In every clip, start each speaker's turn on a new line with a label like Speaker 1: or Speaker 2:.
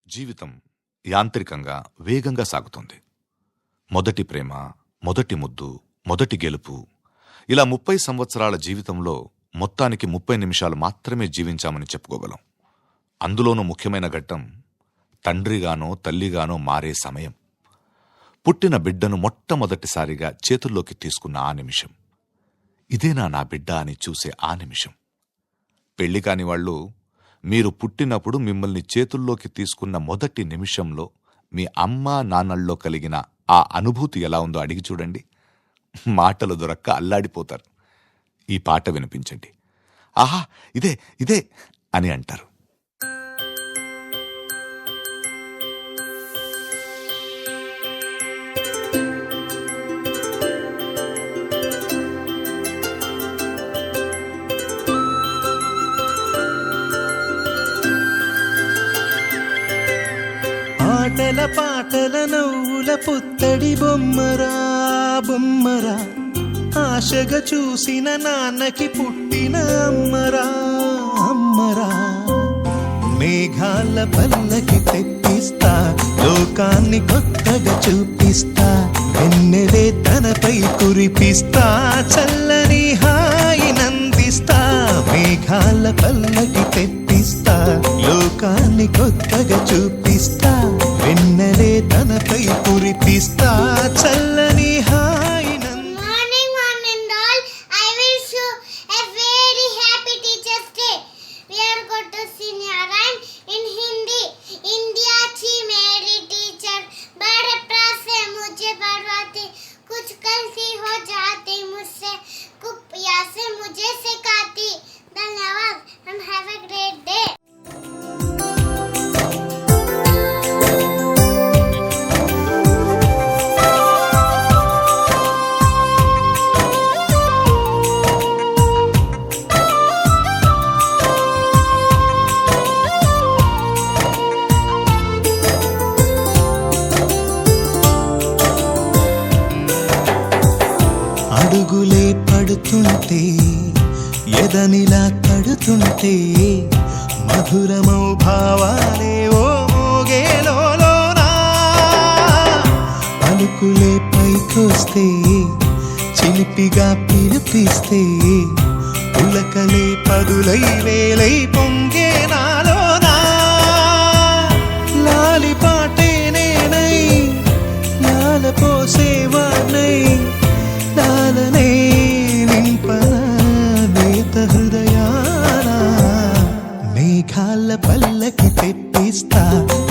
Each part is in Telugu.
Speaker 1: జీవితం యాంత్రికంగా వేగంగా సాగుతుంది. మొదటి ప్రేమ, మొదటి ముద్దు, మొదటి గెలుపు, ఇలా 30 సంవత్సరాల జీవితంలో మొత్తానికి 30 నిమిషాలు మాత్రమే జీవించామని చెప్పుకోగలం. అందులోనూ ముఖ్యమైన ఘట్టం తండ్రిగానో తల్లిగానో మారే సమయం. పుట్టిన బిడ్డను మొట్టమొదటిసారిగా చేతుల్లోకి తీసుకున్న ఆ నిమిషం. ఇదేనా నా బిడ్డ అని చూసే ఆ నిమిషం. పెళ్లి కాని వాళ్ళు మీరు పుట్టినప్పుడు మిమ్మల్ని చేతుల్లోకి తీసుకున్న మొదటి నిమిషంలో మీ అమ్మా నాన్నల్లో కలిగిన ఆ అనుభూతి ఎలా ఉందో అడిగి చూడండి. మాటలు దొరక్క అల్లాడిపోతారు. ఈ పాట వినిపించండి. ఆహా, ఇదే ఇదే అని అంటారు.
Speaker 2: ఆటల పాటల నవ్వుల పుత్తడి బొమ్మరా బొమ్మరా, ఆశగా చూసిన నాన్నకి పుట్టిన అమ్మరా అమ్మరా. మేఘాల పల్లకి తెప్పిస్తా, లోకాన్ని కొత్తగా చూపిస్తా, వెన్నెలే తనపై కురిపిస్తా, చల్లని హాయి నందిస్తా. మేఘాల పల్లకి తెప్పిస్తా, లోకాన్ని కొత్తగా చూపిస్తా, వెన్నెలే తనపై కురిపిస్తా, చల్లని హాయి అడుగులే పడుతుంటే, ఎదనిలా కడుతుంటే, మధురమౌ భావాలే ఓ మోగేలోనా. పలుకులే పైకొస్తే, చిలిపిగా పిలిపిస్తే, పులకలే పదులై వేలై పొంగే నాలోనా. లాలి పాటే నేనై, లాల పోసేవాణ్ణై, లాలనే నింపనా నేత హృదయాన. మేఘాల పల్లకి తెప్పిస్తా,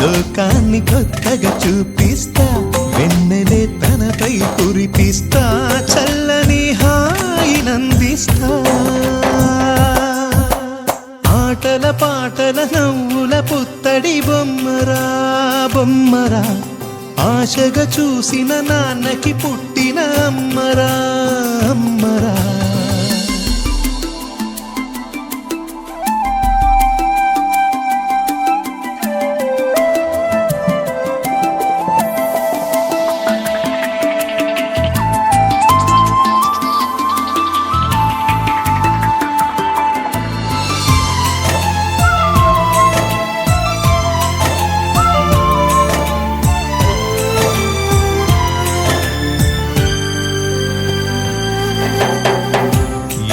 Speaker 2: లోకాన్ని కొత్తగా చూపిస్తా, వెన్నెలే తనపై కురిపిస్తా, చల్లని హాయి నందిస్తా. ఆటల పాటల నవ్వుల పుత్తడి బొమ్మరా బొమ్మరా, ఆశగా చూసిన నాన్నకి పుట్టిన అమ్మరా అమ్మరా.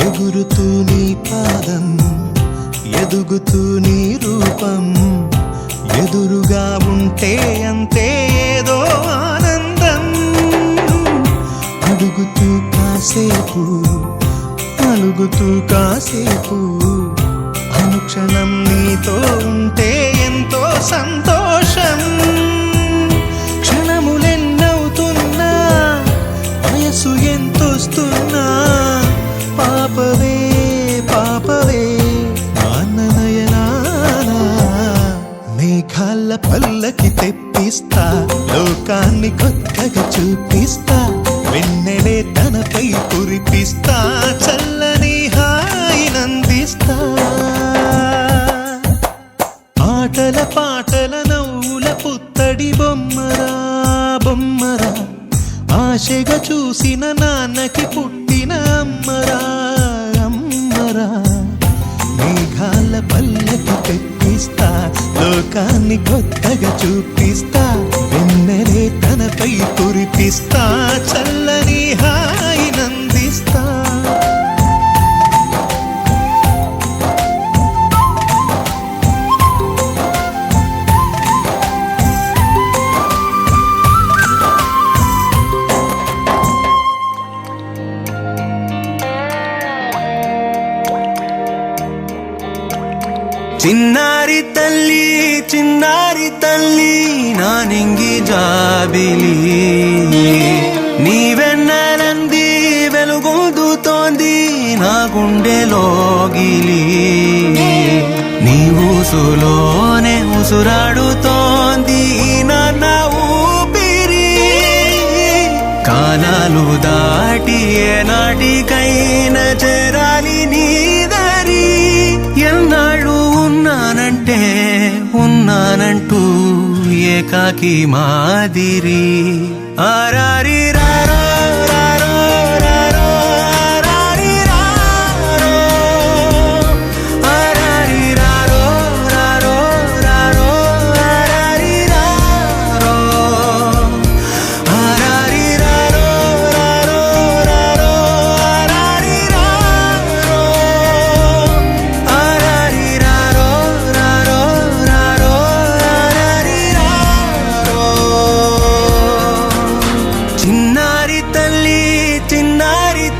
Speaker 2: ఎగురుతూ నీ పాదం, ఎదుగుతూ నీ రూపం, ఎదురుగా ఉంటే అంతే ఏదో ఆనందం. అడుగుతూ కాసేపు, అలుగుతూ కాసేపు, అనుక్షణం నీతో ఉంటే ఎంతో సంతోషం. క్షణములెన్నవుతున్నా, వయసు ఎంతొస్తున్నా, పాపవే పాపవే నాన్ననయనానా. మేఘాల పల్లకి తెప్పిస్తా, లోకాన్ని కొత్తగా చూపిస్తా, వెన్నెలే తనపై కురిపిస్తా, చల్లని హాయి నందిస్తా. ఆటల పాటల నవ్వుల పుత్తడి బొమ్మరా బొమ్మరా, ఆశగా చూసిన నాన్నకి పుట్టిన అమ్మరా అమ్మరా. మేఘాల పల్లకి తెప్పి నవ్విస్తా, లోకాన్ని కొత్తగా చూపిస్తా, వెన్నెలే తనపై కురిపిస్తా, చల్లని హాయి నందిస్తా.
Speaker 3: చిన్నారి తల్లి నా నింగి జాబిలి, నీవెన్నెలంది వెలుగొందుతోంది నా గుండెలోగిలి, నీ ఊసులోనే ఉసురాడుతోంది నాన్న ఊపిరి, కాలాలు దాటి ఏనాటికైనా చేరాలి నీ దారి, ఎన్నాళ్ళు ఉన్నానంటూ ఏకాకి మాదిరి, ఆరారి రారో రారో రారో ఆరారి రారో, ఆరారి రారో రారో రారో ఆరారి రారో, ఆరారి రారో రారో రారో ఆరారి రారో, ఆరారి రారో రారో రారో ఆరారి రారో. చిన్నారి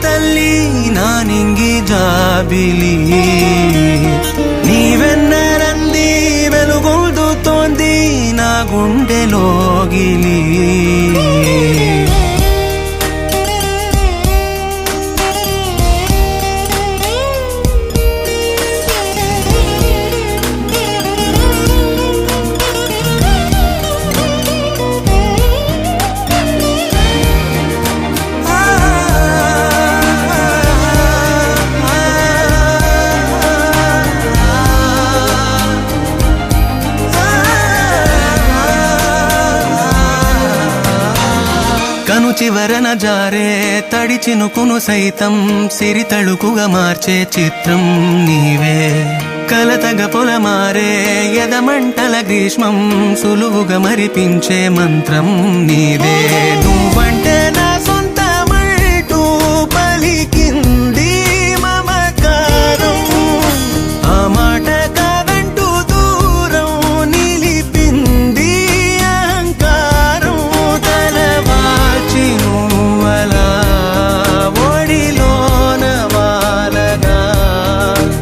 Speaker 3: తల్లి నా నింగి జాబిలి, నీవెన్నెలంది వెలుగొందుతోంది నా గుండెలోగిలి. కను చివరన జారే తడి చినుకును సైతం సిరి తళుకుగా మార్చే చిత్రం నీవే, కలతగ పొలమారే ఎదమంటల గ్రీష్మం సులువుగా మరిపించే మంత్రం నీదే, నువ్వంటే నా సొంతమంటూ పలికింది మమకారం, ఆ మాట కాదంటూ దూరం నిలిపింది అహంకారం, తలవాచి నువ్వలా ఒడిలోన వాలగా,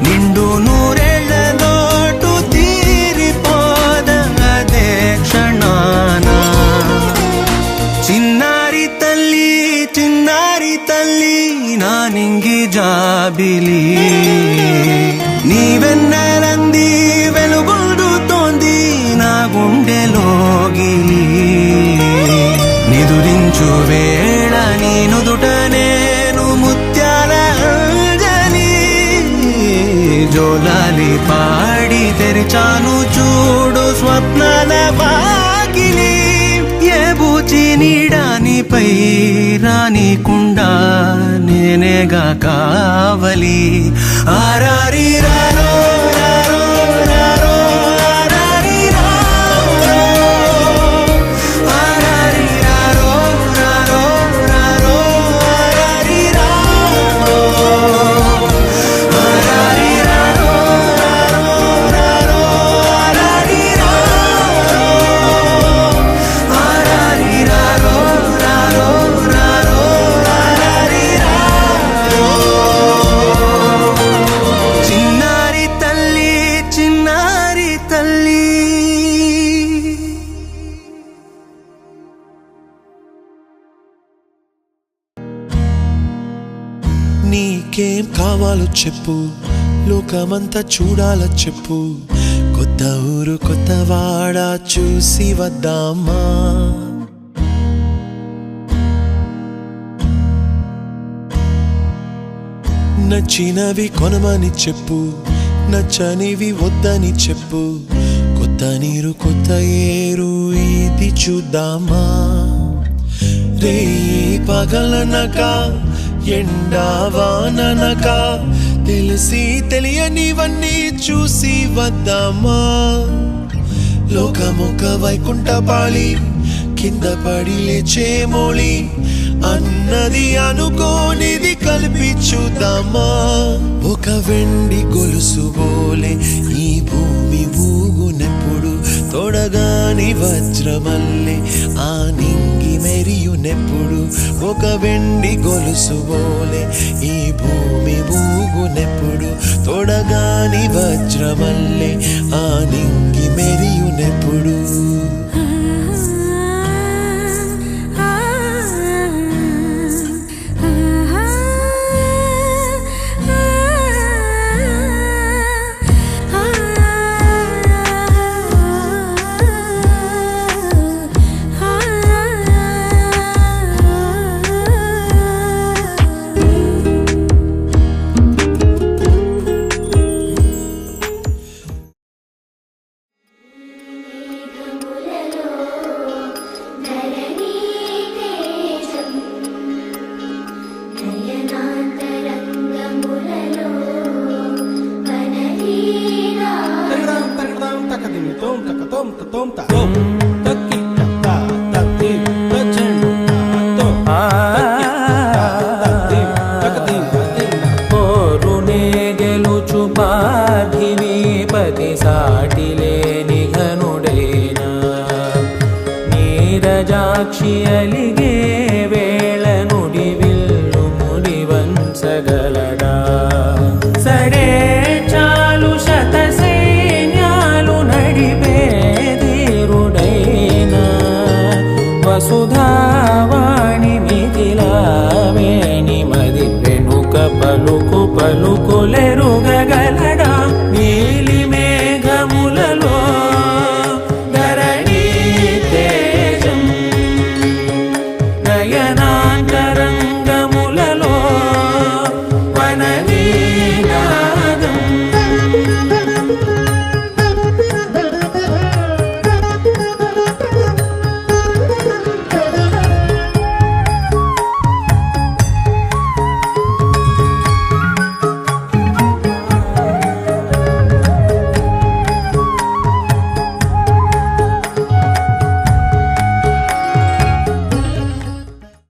Speaker 3: నిండు నూరేళ్ల లోటు తీరిపోదదే క్షణాన. చిన్నారి తల్లి నా నింగి జాబిలి, నీవెన్నెలంది వెలుగొందుతోంది నా గుండెలోగిలి, నిదురించు వేళ నీ నుదుట నేను ముత్యాల అంజలి, జోలాలి పాడి తెరిచాను చూడు స్వప్నాల వాకిలి, ఏ బూచి నీడానిపై రానికుండా నేనేగా కావలి, ఆరారి రారో రారో రారో ఆరారి రారో, ఆరారి రారో రారో రారో ఆరారి రారో, ఆరారి రారో రారో రారో ఆరారి రారో, ఆరారి రారో రారో రారో ఆరారి రారో. చిన్నారి తల్లి
Speaker 2: నీకేం కావాలో చెప్పు, లోకమంతా చూడాలో చెప్పు, కొత్త ఊరు కొత్త వాడ చూసి వద్దామా, నచ్చినవి కొనమని చెప్పు, నచ్చనివి వద్దని చెప్పు, కొత్త నీరు కొత్త ఏరు ఇది చూద్దామా, రే పగలనక ఎండావాననక తెలిసి తెలియనివన్నీ చూసి వద్దామా. చూద్దామా లోకమొక వైకుంఠపాళి కింద పడి లేచే మోళి అన్నది అనుకోనిది కలిపి చూద్దామా ఒక వెండి గొలుసు బోలే ఈ భూమి ఊగునెప్పుడు తొడగాని వజ్రమల్లే ఆ నింగి మెరియునెప్పుడు ఒక వెండి గొలుసు బోలే ఈ భూమి ఊగునెప్పుడు తొడగాని వజ్రమల్లే ఆ నింగి మెరియునెప్పుడు
Speaker 4: నీరజాక్షి అలిగే వేళ నుడి విల్లు ముడివంచగలడా సడే చాలు శత సైన్యాలు నడిపే ధీరుడైనా వసుధావాణి మిథిలావేణి మది వెనుక పలుకు పలుకులెరుగ